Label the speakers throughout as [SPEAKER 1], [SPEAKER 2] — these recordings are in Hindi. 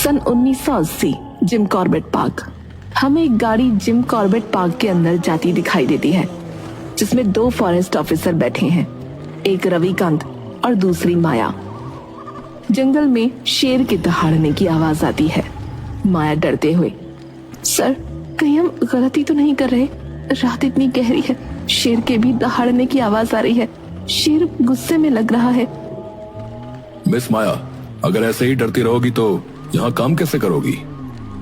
[SPEAKER 1] सन 1980 जिम कॉर्बेट पार्क। हमें एक गाड़ी जिम कॉर्बेट पार्क के अंदर जाती दिखाई देती है, जिसमें 2 फॉरेस्ट ऑफिसर बैठे हैं, एक रविकांत और दूसरी माया। जंगल में शेर के दहाड़ने की आवाज आती है। माया डरते हुए, सर कहीं हम गलती तो नहीं कर रहे? रात इतनी गहरी है, शेर के भी दहाड़ने की आवाज आ रही है। शेर गुस्से में लग रहा है।
[SPEAKER 2] मिस माया, अगर ऐसे ही डरती रहोगी तो यहाँ काम कैसे करोगी?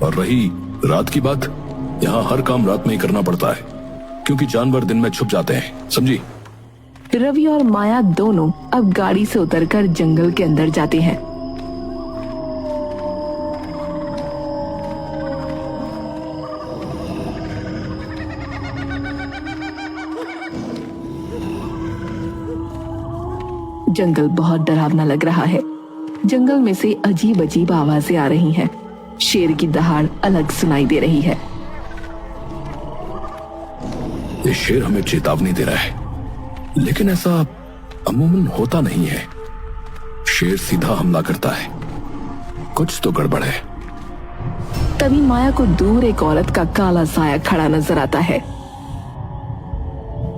[SPEAKER 2] और रही रात की बात, यहाँ हर काम रात में ही करना पड़ता है, क्योंकि जानवर दिन में छुप जाते हैं, समझी?
[SPEAKER 1] रवि और माया दोनों अब गाड़ी से उतरकर जंगल के अंदर जाते हैं। जंगल बहुत डरावना लग रहा है। जंगल में से अजीब अजीब आवाजें आ रही हैं। शेर की दहाड़ अलग सुनाई दे रही है।
[SPEAKER 2] ये शेर हमें चेतावनी दे रहा है, लेकिन ऐसा अमूमन होता नहीं है। शेर सीधा हमला करता है, कुछ तो गड़बड़ है।
[SPEAKER 1] तभी माया को दूर एक औरत का काला साया खड़ा नजर आता है।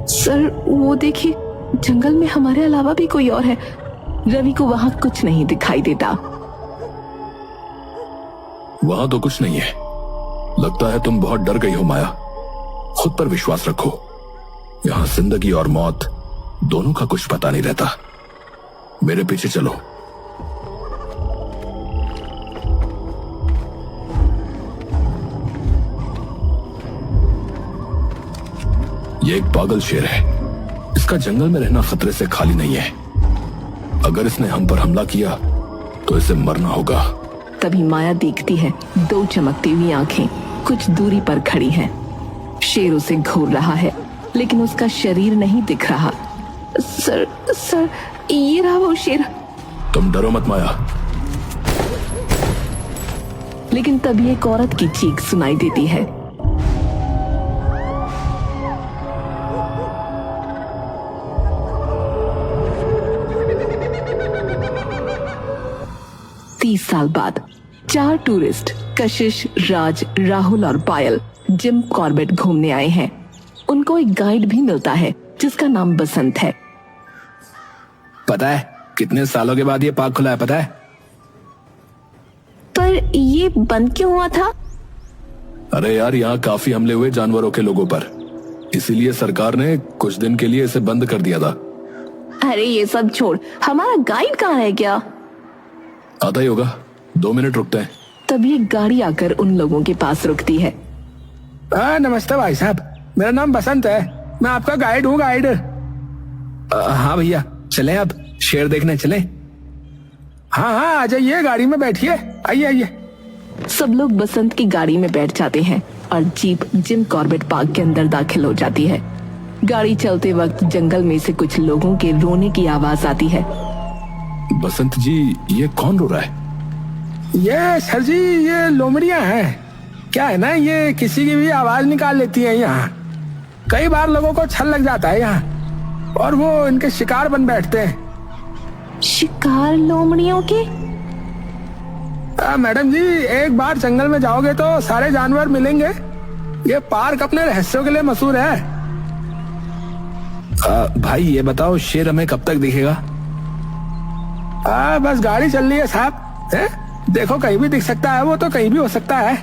[SPEAKER 1] सर वो देखिए, जंगल में हमारे अलावा भी कोई और है। रवि को वहां कुछ नहीं दिखाई देता।
[SPEAKER 2] वहां तो कुछ नहीं है। लगता है तुम बहुत डर गई हो माया। खुद पर विश्वास रखो। यहां जिंदगी और मौत दोनों का कुछ पता नहीं रहता। मेरे पीछे चलो। ये एक पागल शेर है। इसका जंगल में रहना खतरे से खाली नहीं है। अगर इसने हम पर हमला किया तो इसे मरना होगा।
[SPEAKER 1] तभी माया देखती है 2 चमकती हुई आंखें कुछ दूरी पर खड़ी हैं। शेर उसे घूर रहा है, लेकिन उसका शरीर नहीं दिख रहा। सर ये रहा वो शेर।
[SPEAKER 2] तुम डरो मत माया।
[SPEAKER 1] लेकिन तभी एक औरत की चीख सुनाई देती है। तीस साल बाद 4 टूरिस्ट कशिश, राज, राहुल और पायल जिम कॉर्बेट घूमने आए हैं। उनको एक गाइड भी मिलता है जिसका नाम बसंत है।
[SPEAKER 3] पता है कितने सालों के बाद ये पार्क खुला है, पता है?
[SPEAKER 1] पर ये बंद क्यों हुआ था?
[SPEAKER 2] अरे यार, यहाँ काफी हमले हुए जानवरों के लोगों पर, इसीलिए सरकार ने कुछ दिन के लिए इसे बंद कर दिया था।
[SPEAKER 1] अरे ये सब छोड़, हमारा गाइड कहाँ है? क्या
[SPEAKER 2] आता ही होगा, 2 मिनट रुकते हैं।
[SPEAKER 1] तभी एक गाड़ी आकर उन लोगों के पास रुकती है।
[SPEAKER 3] नमस्ते भाई साहब, मेरा नाम बसंत है। मैं आपका गाइड हूँ, गाइड। हाँ भैया, चलें अब शेर देखने चलें। हाँ आ जाइए, गाड़ी में बैठिए, आइए।
[SPEAKER 1] सब लोग बसंत की गाड़ी में बैठ जाते हैं और जीप जिम कॉर्बेट पार्क के अंदर दाखिल हो जाती है। गाड़ी चलते वक्त जंगल में से कुछ लोगों के रोने की आवाज आती है।
[SPEAKER 2] बसंत जी, ये कौन रो रहा है?
[SPEAKER 3] ये सर जी, ये लोमड़ियां हैं। क्या है ना, ये किसी की भी आवाज निकाल लेती हैं। यहाँ कई बार लोगों को छल लग जाता है यहाँ, और वो इनके शिकार बन बैठते हैं।
[SPEAKER 1] शिकार लोमड़ियों के?
[SPEAKER 3] मैडम जी, एक बार जंगल में जाओगे तो सारे जानवर मिलेंगे। ये पार्क अपने रहस्यों के लिए मशहूर है। भाई ये बताओ, शेर हमें कब तक दिखेगा? बस गाड़ी चल रही है साहब। देखो, कहीं भी दिख सकता है, वो तो कहीं भी हो सकता है।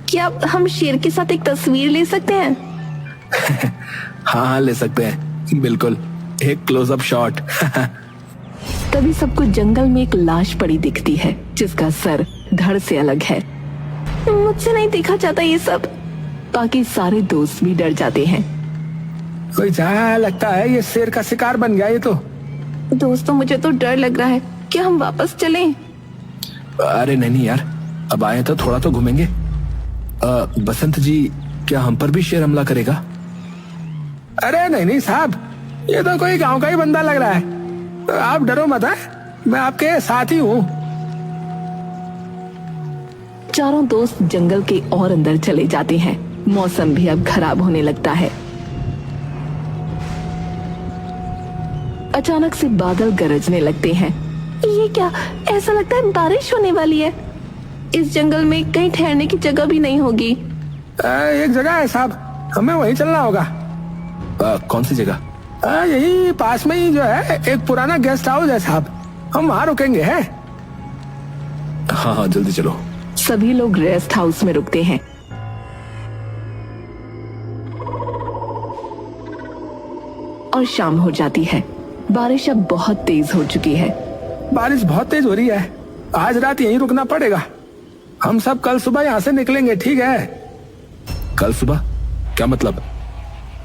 [SPEAKER 1] क्या हम शेर के साथ एक तस्वीर ले सकते हैं?
[SPEAKER 3] हाँ ले सकते हैं, बिल्कुल, एक क्लोजअप शॉट।
[SPEAKER 1] तभी सबको जंगल में एक लाश पड़ी दिखती है, जिसका सर धड़ से अलग है। मुझसे नहीं देखा जाता ये सब। बाकी सारे दोस्त भी डर जाते हैं।
[SPEAKER 3] कोई जहाँ लगता है ये शेर का शिकार बन गया। ये तो
[SPEAKER 1] दोस्तों, मुझे तो डर लग रहा है। क्या हम वापस चलें?
[SPEAKER 3] अरे नहीं यार, अब आए तो थोड़ा तो घूमेंगे। बसंत जी, क्या हम पर भी शेर हमला करेगा? अरे नहीं साहब, ये तो कोई गांव का ही बंदा लग रहा है। आप डरो मत, मैं आपके साथ ही हूँ।
[SPEAKER 1] चारों दोस्त जंगल के और अंदर चले जाते हैं। मौसम भी अब खराब होने लगता है। अचानक से बादल गरजने लगते हैं। ये क्या, ऐसा लगता है बारिश होने वाली है। इस जंगल में कहीं ठहरने की जगह भी नहीं होगी।
[SPEAKER 3] एक जगह है साहब, हमें वहीं चलना होगा। कौन सी जगह? यही पास में ही जो है एक पुराना गेस्ट हाउस है साहब, हम वहाँ रुकेंगे हैं।
[SPEAKER 2] हाँ हाँ जल्दी चलो।
[SPEAKER 1] सभी लोग रेस्ट हाउस में रुकते हैं। और शाम हो जाती है। बारिश अब बहुत तेज हो चुकी है।
[SPEAKER 3] बारिश बहुत तेज हो रही है, आज रात यहीं रुकना पड़ेगा। हम सब कल सुबह यहाँ से निकलेंगे, ठीक है?
[SPEAKER 2] कल सुबह? क्या मतलब?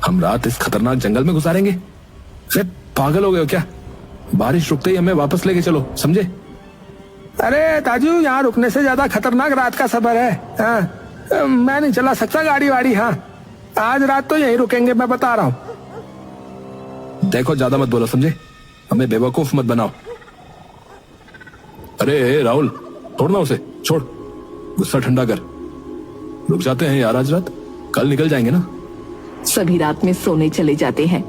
[SPEAKER 2] हम रात इस खतरनाक जंगल में गुजारेंगे? अरे पागल हो गए हो क्या? बारिश रुकते ही हमें वापस लेके चलो, समझे?
[SPEAKER 3] अरे ताजू, यहाँ रुकने से ज्यादा खतरनाक रात का सफर है। हाँ, मैं नहीं चला सकता गाड़ी वाड़ी। हाँ, आज रात तो यहीं रुकेंगे, मैं बता रहा हूँ।
[SPEAKER 2] देखो ज्यादा मत बोलो, समझे? हमें बेवकूफ मत बनाओ। अरे राहुल, छोड़ना उसे, छोड़, गुस्सा ठंडा कर। रुक जाते हैं यार आज रात, कल निकल जाएंगे ना।
[SPEAKER 1] सभी रात में सोने चले जाते हैं।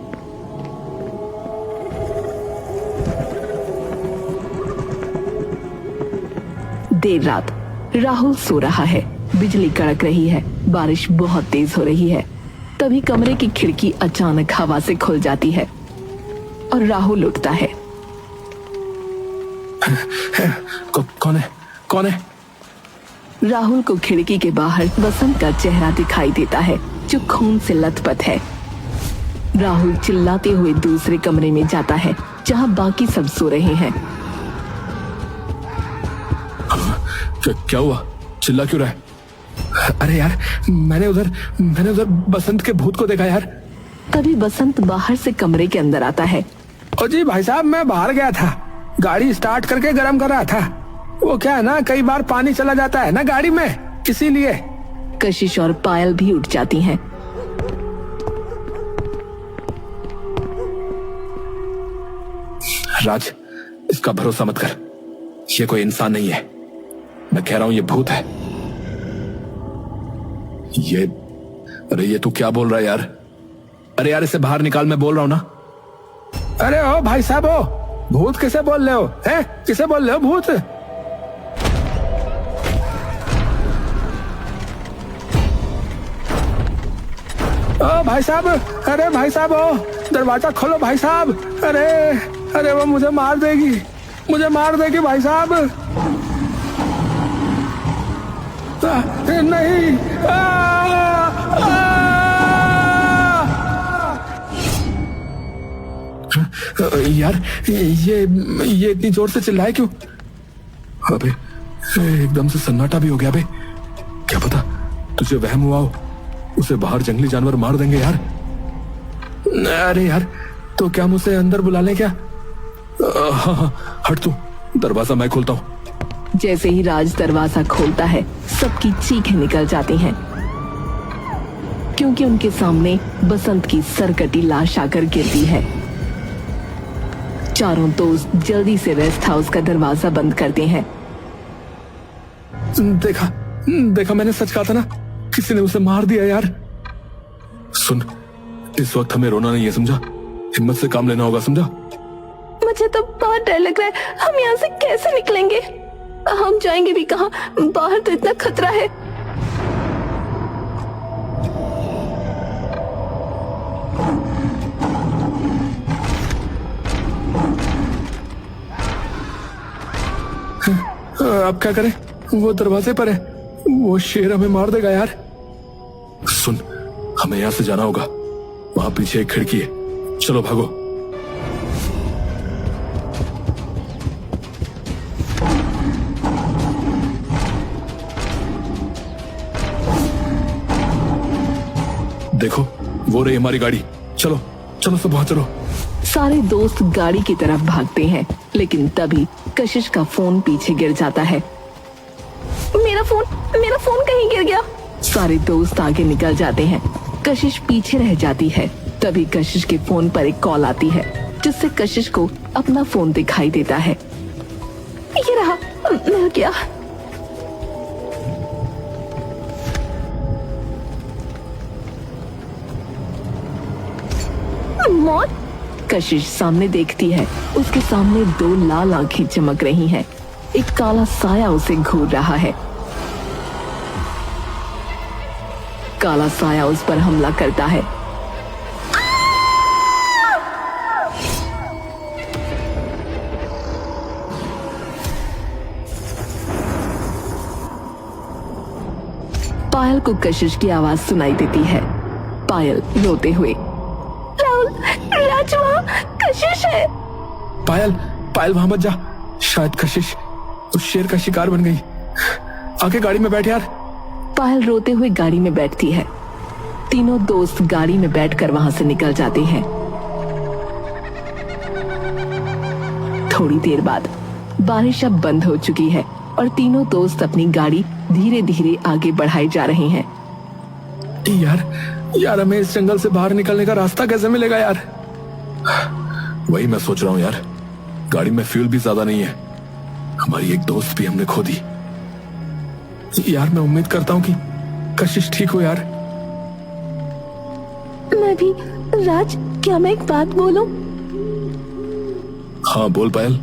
[SPEAKER 1] देर रात राहुल सो रहा है, बिजली कड़क रही है, बारिश बहुत तेज हो रही है। तभी कमरे की खिड़की अचानक हवा से खुल जाती है और राहुल उठता है।
[SPEAKER 2] कौन है? कौन है?
[SPEAKER 1] राहुल को खिड़की के बाहर बसंत का चेहरा दिखाई देता है, जो खून से लथपथ है। राहुल चिल्लाते हुए दूसरे कमरे में जाता है, जहां बाकी सब सो रहे हैं।
[SPEAKER 2] क्या हुआ? चिल्ला क्यों रहा है?
[SPEAKER 3] अरे यार, मैंने उधर बसंत के भूत को देखा यार।
[SPEAKER 1] तभी बसंत बाहर से कमरे के अंदर आता है।
[SPEAKER 3] ओ जी भाई साहब, मैं बाहर गया था, गाड़ी स्टार्ट करके गर्म कर रहा था। वो क्या है ना, कई बार पानी चला जाता है ना गाड़ी में, इसीलिए।
[SPEAKER 1] कशिश और पायल भी उठ जाती हैं।
[SPEAKER 2] राज, इसका भरोसा मत कर, ये कोई इंसान नहीं है। मैं कह रहा हूं ये भूत है। अरे ये तू क्या बोल रहा है यार? अरे यार, इसे बाहर निकाल, मैं बोल रहा हूं ना।
[SPEAKER 3] अरे ओ भाई साहब, ओ भूत किसे बोल रहे हो? हैं, किसे बोल रहे हो भूत? ओ भाई साहब, अरे भाई साहब, ओ दरवाजा खोलो भाई साहब। अरे वो मुझे मार देगी भाई साहब। नहीं, यार ये इतनी जोर से चिल्लाए क्यों?
[SPEAKER 2] अबे एकदम से सन्नाटा भी हो गया बे। क्या पता तुझे वहम हुआ हो, उसे बाहर जंगली जानवर मार देंगे यार।
[SPEAKER 3] अरे यार, तो क्या मुझसे अंदर बुला लें क्या?
[SPEAKER 2] हाँ, हट तू, दरवाजा मैं खोलता हूँ।
[SPEAKER 1] जैसे ही राज दरवाजा खोलता है, सबकी चीखें निकल जाती हैं, क्योंकि उनके सामने बसंत की सरकटी लाश आकर गिरती है। चारों दोस्त जल्दी से रेस्ट हाउस का दरवाजा बंद करते हैं।
[SPEAKER 3] देखा मैंने सच कहा था ना, किसी ने उसे मार दिया यार।
[SPEAKER 2] सुन, इस वक्त हमें रोना नहीं है, समझा? हिम्मत से काम लेना होगा, समझा?
[SPEAKER 1] मुझे तो बहुत डर लग रहा है। हम यहाँ से कैसे निकलेंगे? हम जाएंगे भी कहाँ? बाहर तो इतना खतरा है।
[SPEAKER 3] अब क्या करें? वो दरवाजे पर है, वो शेर हमें मार देगा यार।
[SPEAKER 2] सुन, हमें यहाँ से जाना होगा, वहां पीछे एक खिड़की है, चलो भागो। देखो, वो रही हमारी गाड़ी, चलो चलो सब वहां चलो।
[SPEAKER 1] सारे दोस्त गाड़ी की तरफ भागते हैं, लेकिन तभी कशिश का फोन पीछे गिर जाता है। मेरा फोन कहीं गिर गया। सारे दोस्त आगे निकल जाते हैं, कशिश पीछे रह जाती है। तभी कशिश के फोन पर एक कॉल आती है, जिससे कशिश को अपना फोन दिखाई देता है। ये रहा, मिल गया। मौत? कशिश सामने देखती है। उसके सामने दो लाल आंखें चमक रही हैं। एक काला साया उसे घूर रहा है। काला साया उस पर हमला करता है। पायल को कशिश की आवाज सुनाई देती है। पायल रोते हुए, राहुल, राज, वहाँ कशिश है।
[SPEAKER 3] पायल, पायल वहां मत जा, शायद कशिश उस शेर का शिकार बन गई। आके गाड़ी में बैठ यार।
[SPEAKER 1] पायल रोते हुए गाड़ी में बैठती है। तीनों दोस्त गाड़ी में बैठकर वहां से निकल जाते हैं। थोड़ी देर बाद बारिश अब बंद हो चुकी है और तीनों दोस्त अपनी गाड़ी धीरे धीरे आगे बढ़ाए जा रहे हैं।
[SPEAKER 3] यार हमें इस जंगल से बाहर निकलने का रास्ता कैसे मिलेगा यार?
[SPEAKER 2] वही मैं सोच रहा हूँ यार, गाड़ी में फ्यूल भी ज्यादा नहीं है। हमारी एक दोस्त भी हमने खो दी।
[SPEAKER 3] यार मैं उम्मीद करता हूँ कि कशिश ठीक हो यार।
[SPEAKER 1] मैं भी। राज, क्या मैं एक बात बोलूं?
[SPEAKER 2] हाँ बोल पायल।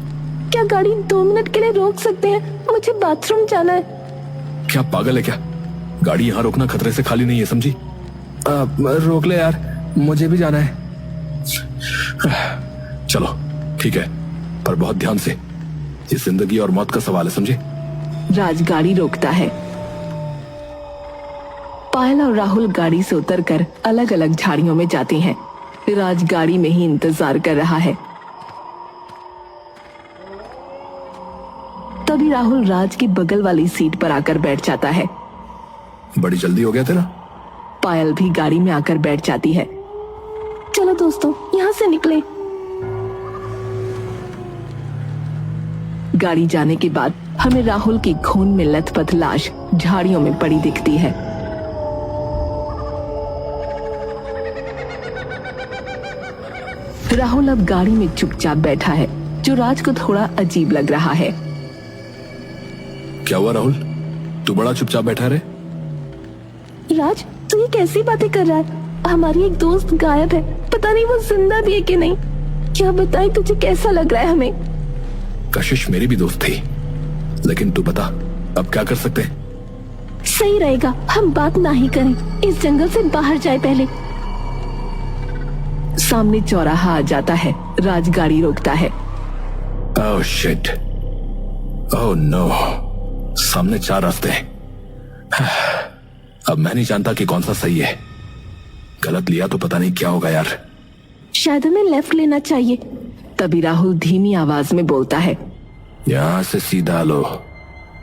[SPEAKER 1] क्या गाड़ी 2 मिनट के लिए रोक सकते हैं? मुझे बाथरूम जाना है।
[SPEAKER 2] क्या पागल है क्या? गाड़ी यहाँ रोकना खतरे से खाली नहीं है, समझी?
[SPEAKER 3] रोक ले यार, मुझे भी जाना है।
[SPEAKER 2] चलो ठीक है, पर बहुत ध्यान से। ये जिंदगी और मौत का सवाल है, समझे?
[SPEAKER 1] राज गाड़ी रोकता है। पायल और राहुल गाड़ी से उतरकर अलग अलग झाड़ियों में जाते हैं। राज गाड़ी में ही इंतजार कर रहा है। तभी राहुल राज की बगल वाली सीट पर आकर बैठ जाता है।
[SPEAKER 2] बड़ी जल्दी हो गया तेरा।
[SPEAKER 1] पायल भी गाड़ी में आकर बैठ जाती है। चलो दोस्तों, यहाँ से निकले। गाड़ी जाने के बाद हमें राहुल की खून में लथपथ लाश झाड़ियों में पड़ी दिखती है। राहुल अब गाड़ी में चुपचाप बैठा है, जो राज को थोड़ा अजीब लग रहा है।
[SPEAKER 2] क्या हुआ राहुल, तू बड़ा चुपचाप बैठा रहे?
[SPEAKER 1] राज, तू ये कैसी बातें कर रहा है? हमारी एक दोस्त गायब है, पता नहीं वो जिंदा भी है कि नहीं। क्या बताएं, तुझे कैसा लग रहा है हमें?
[SPEAKER 2] कशिश मेरी भी दोस्त थी, लेकिन तू बता अब क्या कर सकते हैं?
[SPEAKER 1] सही रहेगा हम बात ना ही करें, इस जंगल से बाहर जाए पहले। सामने चौराहा आ जाता है। राज गाड़ी रोकता है।
[SPEAKER 2] ओह शिट, ओह नो, सामने 4 रास्ते हैं। अब मैं नहीं जानता कि कौन सा सही है। गलत लिया तो पता नहीं क्या होगा यार।
[SPEAKER 1] शायद हमें लेफ्ट लेना चाहिए। तभी राहुल धीमी आवाज में बोलता है,
[SPEAKER 2] यहां से सीधा लो,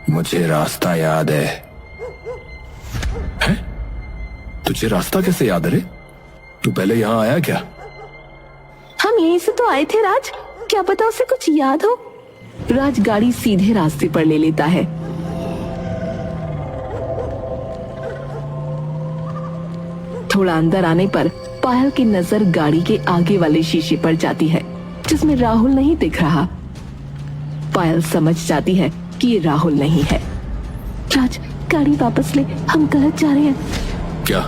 [SPEAKER 2] मुझे रास्ता याद है। हैं? तुझे रास्ता कैसे याद है रे? तू पहले यहाँ आया क्या?
[SPEAKER 1] हम यहीं से तो आए थे राज, क्या पता उसे कुछ याद हो। राज गाड़ी सीधे रास्ते पर ले लेता है। थोड़ा अंदर आने पर पायल की नजर गाड़ी के आगे वाले शीशे पर जाती है, जिसमें राहुल नहीं दिख रहा। पायल समझ जाती है कि ये राहुल नहीं है। राज, गाड़ी वापस ले, हम गलत जा रहे हैं।
[SPEAKER 2] क्या?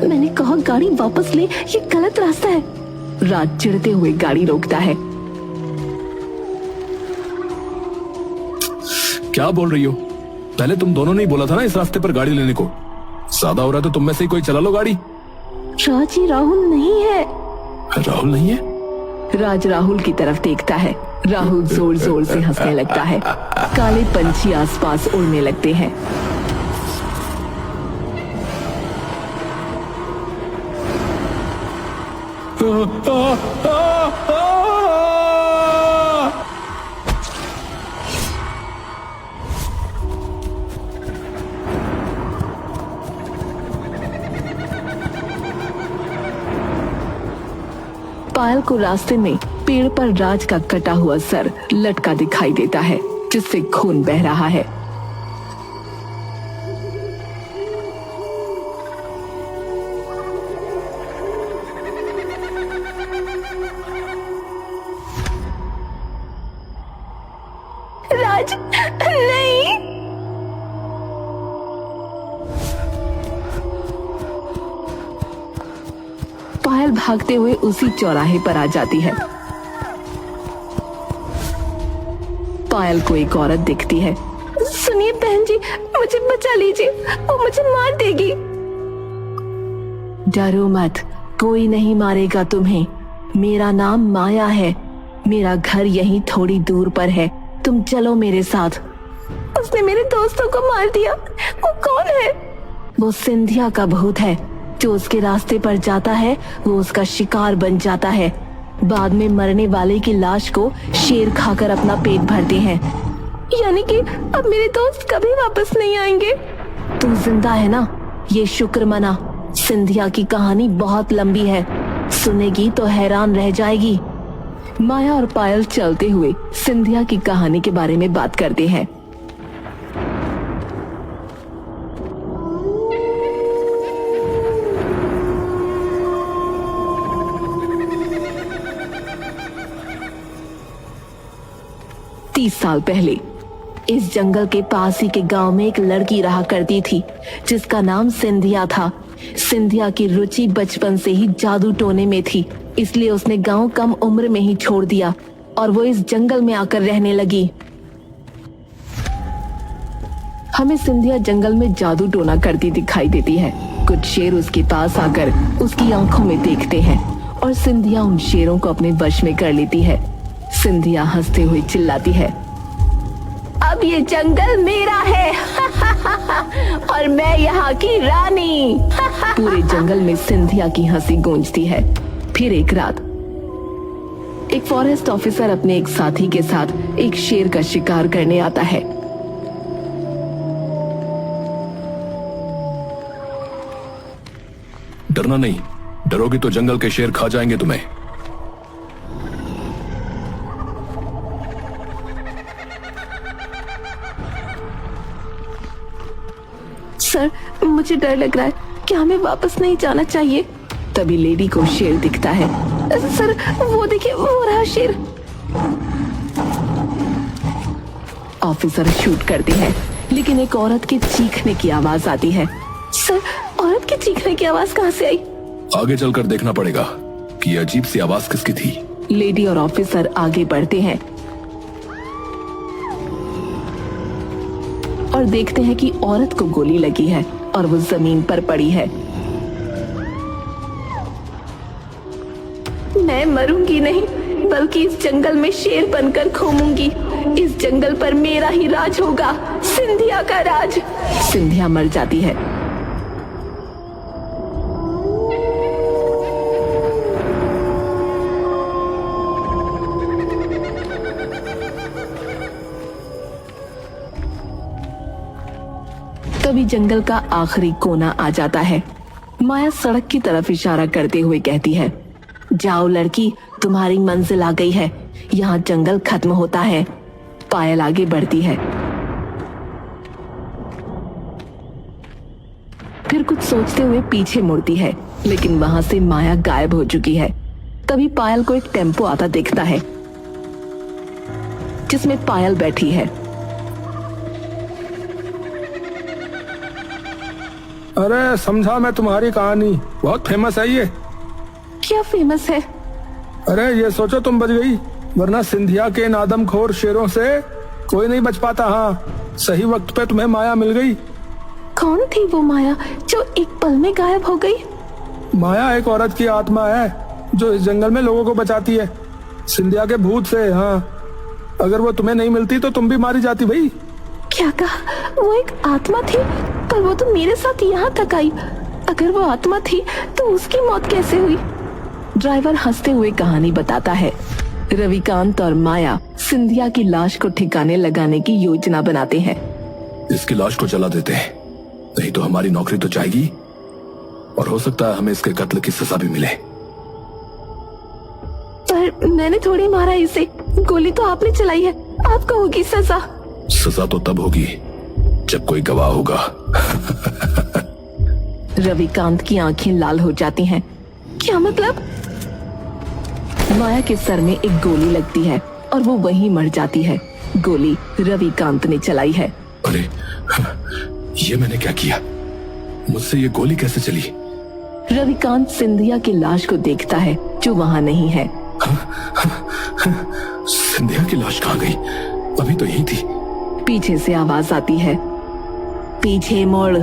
[SPEAKER 1] मैंने कहा गाड़ी वापस ले, ये गलत रास्ता है। राज चिढ़ते हुए गाड़ी रोकता है।
[SPEAKER 2] क्या बोल रही हो? पहले तुम दोनों ने ही बोला था ना इस रास्ते पर गाड़ी लेने को। ज्यादा हो रहा है तो तुम में से ही कोई चला लो गाड़ी।
[SPEAKER 1] राज, ये राहुल नहीं है।
[SPEAKER 2] राहुल नहीं है?
[SPEAKER 1] राज राहुल की तरफ देखता है। राहुल जोर जोर से हंसने लगता है। काले पंछी आसपास उड़ने लगते हैं। पायल को रास्ते में पेड़ पर राज का कटा हुआ सर लटका दिखाई देता है, जिससे खून बह रहा है। राज, नहीं। पायल भागते हुए उसी चौराहे पर आ जाती है। पायल को एक औरत दिखती है। सुनिए बहन जी, मुझे बचा लीजिए, वो मुझे मार देगी। डरो मत, कोई नहीं मारेगा तुम्हें। मेरा नाम माया है, मेरा घर यहीं थोड़ी दूर पर है, तुम चलो मेरे साथ। उसने मेरे दोस्तों को मार दिया। वो कौन है? वो सिंधिया का भूत है। जो उसके रास्ते पर जाता है वो उसका शिकार बन जाता है। बाद में मरने वाले की लाश को शेर खाकर अपना पेट भरते हैं। यानी कि अब मेरे दोस्त कभी वापस नहीं आएंगे। तू जिंदा है ना, ये शुक्र मना। सिंधिया की कहानी बहुत लंबी है, सुनेगी तो हैरान रह जाएगी। माया और पायल चलते हुए सिंधिया की कहानी के बारे में बात करते हैं। तीस साल पहले इस जंगल के पास ही के गांव में एक लड़की रहा करती थी जिसका नाम सिंधिया था। सिंधिया की रुचि बचपन से ही जादू टोने में थी, इसलिए उसने गांव कम उम्र में ही छोड़ दिया और वो इस जंगल में आकर रहने लगी। हमें सिंधिया जंगल में जादू टोना करती दिखाई देती है। कुछ शेर उसके पास आकर उसकी आंखों में देखते हैं और सिंधिया उन शेरों को अपने वश में कर लेती है। सिंधिया हंसते हुए चिल्लाती है, अब ये जंगल मेरा है और मैं यहाँ की रानी। पूरे जंगल में सिंधिया की हंसी गूंजती है। फिर एक रात एक फॉरेस्ट ऑफिसर अपने एक साथी के साथ एक शेर का शिकार करने आता है।
[SPEAKER 2] डरना नहीं, डरोगी तो जंगल के शेर खा जाएंगे तुम्हें।
[SPEAKER 1] सर, मुझे डर लग रहा है, क्या हमें वापस नहीं जाना चाहिए? तभी लेडी को शेर दिखता है। सर वो देखिए, वो रहा शेर। ऑफिसर शूट करते हैं, लेकिन एक औरत के चीखने की आवाज आती है। सर, औरत के चीखने की आवाज कहाँ से आई?
[SPEAKER 2] आगे चलकर देखना पड़ेगा कि ये अजीब सी आवाज किसकी थी।
[SPEAKER 1] लेडी और ऑफिसर आगे बढ़ते हैं और देखते हैं कि औरत को गोली लगी है और वो जमीन पर पड़ी है। मैं मरूंगी नहीं, बल्कि इस जंगल में शेर बनकर घूमूंगी। इस जंगल पर मेरा ही राज होगा, सिंधिया का राज। सिंधिया मर जाती है। तभी जंगल का आखिरी कोना आ जाता है। माया सड़क की तरफ इशारा करते हुए कहती है, जाओ लड़की, तुम्हारी मंजिल आ गई है, यहाँ जंगल खत्म होता है। पायल आगे बढ़ती है। फिर कुछ सोचते हुए पीछे मुड़ती है, लेकिन वहां से माया गायब हो चुकी है। तभी पायल को एक टेम्पो आता दिखता है जिसमें पायल बैठी है।
[SPEAKER 3] अरे समझा मैं तुम्हारी कहानी, बहुत फेमस है ये।
[SPEAKER 1] क्या फेमस है?
[SPEAKER 3] अरे ये सोचो तुम बच गई, वरना सिंधिया के इन आदमखोर शेरों से कोई नहीं बच पाता। हाँ, सही वक्त पे तुम्हें माया मिल गई।
[SPEAKER 1] कौन थी वो माया जो एक पल में गायब हो गई?
[SPEAKER 3] माया एक औरत की आत्मा है जो इस जंगल में लोगों को बचाती है सिंधिया के भूत से। हाँ, अगर वो तुम्हें नहीं मिलती तो तुम भी मारी जाती भाई।
[SPEAKER 1] क्या कहा? वो एक आत्मा थी, पर वो तो मेरे साथ यहाँ तक आई। अगर वो आत्मा थी तो उसकी मौत कैसे हुई? ड्राइवर हंसते हुए कहानी बताता है। रविकांत और माया सिंधिया की लाश को ठिकाने लगाने की योजना बनाते हैं।
[SPEAKER 2] इसकी लाश को जला देते हैं, नहीं तो हमारी नौकरी तो जाएगी और हो सकता है हमें इसके कत्ल की सजा भी मिले।
[SPEAKER 1] पर मैंने थोड़ी मारा इसे, गोली तो आपने चलाई है, आपको होगी सजा।
[SPEAKER 2] सजा तो तब होगी जब कोई गवाह होगा।
[SPEAKER 1] रविकांत की आंखें लाल हो जाती हैं। क्या मतलब? माया के सर में एक गोली लगती है और वो वहीं मर जाती है। गोली रविकांत ने चलाई है।
[SPEAKER 2] अरे ये मैंने क्या किया? मुझसे ये गोली कैसे चली?
[SPEAKER 1] रविकांत सिंधिया की लाश को देखता है जो वहां नहीं है।
[SPEAKER 2] सिंधिया की लाश कहाँ गई? अभी तो यही थी।
[SPEAKER 1] पीछे से आवाज आती है, पीछे मुड़।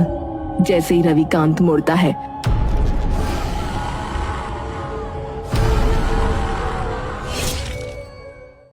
[SPEAKER 1] जैसे ही रविकांत मुड़ता है